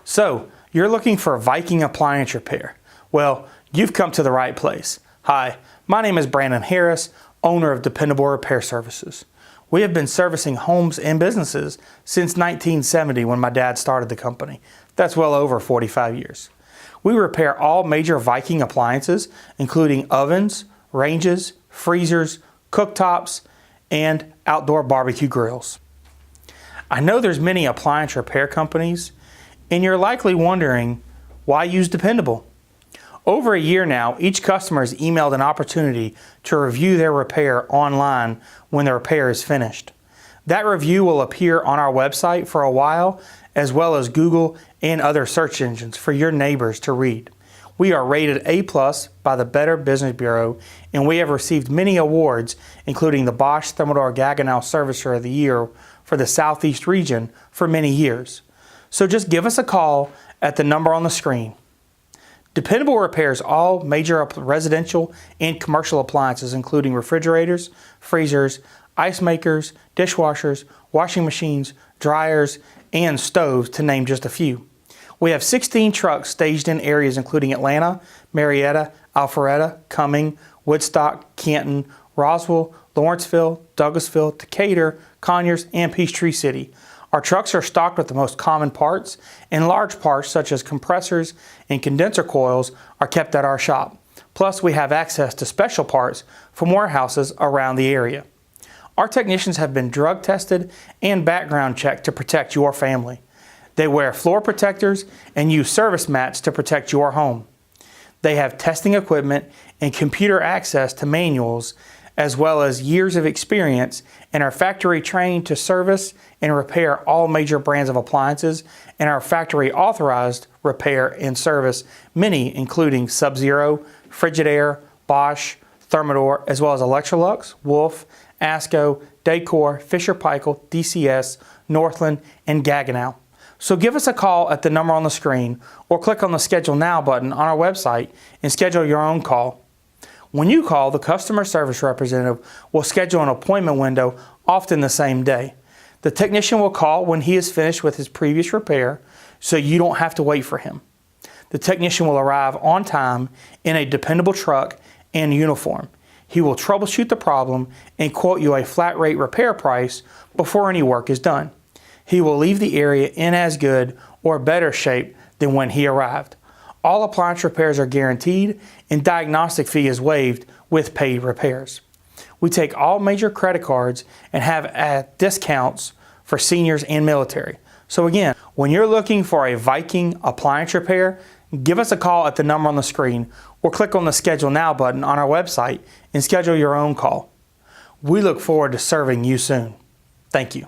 So, you're looking for Viking Appliance repair. Well, you've come to the right place. Hi, my name is Brandon Harris, owner of Dependable Repair Services. We have been servicing homes and businesses since 1970 when my dad started the company. That's well over 45 years. We repair all major Viking appliances, including ovens, ranges, freezers, cooktops, and outdoor barbecue grills. I know there's many appliance repair companies, and you're likely wondering, why use Dependable? Over a year now, each customer has emailed an opportunity to review their repair online when the repair is finished. That review will appear on our website for a while, as well as Google and other search engines for your neighbors to read. We are rated A+ by the Better Business Bureau, and we have received many awards, including the Bosch Thermador Gaggenau Servicer of the Year for the Southeast region for many years. So just give us a call at the number on the screen. Dependable repairs all major residential and commercial appliances, including refrigerators, freezers, ice makers, dishwashers, washing machines, dryers, and stoves, to name just a few. We have 16 trucks staged in areas including Atlanta, Marietta, Alpharetta, Cumming, Woodstock, Canton, Roswell, Lawrenceville, Douglasville, Decatur, Conyers, and Peachtree City. Our trucks are stocked with the most common parts, and large parts such as compressors and condenser coils are kept at our shop. Plus, we have access to special parts from warehouses around the area. Our technicians have been drug tested and background checked to protect your family. They wear floor protectors and use service mats to protect your home. They have testing equipment and computer access to manuals, as well as years of experience, and are factory trained to service and repair all major brands of appliances, and are factory authorized repair and service many, including Sub-Zero, Frigidaire, Bosch, Thermador, as well as Electrolux, Wolf, ASCO, Dacor, Fisher-Paykel, DCS, Northland, and Gaggenau. So give us a call at the number on the screen, or click on the Schedule Now button on our website and schedule your own call. When you call, the customer service representative will schedule an appointment window, often the same day. The technician will call when he is finished with his previous repair, so you don't have to wait for him. The technician will arrive on time in a dependable truck and uniform. He will troubleshoot the problem and quote you a flat rate repair price before any work is done. He will leave the area in as good or better shape than when he arrived. All appliance repairs are guaranteed, and diagnostic fee is waived with paid repairs. We take all major credit cards and have discounts for seniors and military. So again, when you're looking for a Viking appliance repair, give us a call at the number on the screen, or click on the Schedule Now button on our website and schedule your own call. We look forward to serving you soon. Thank you.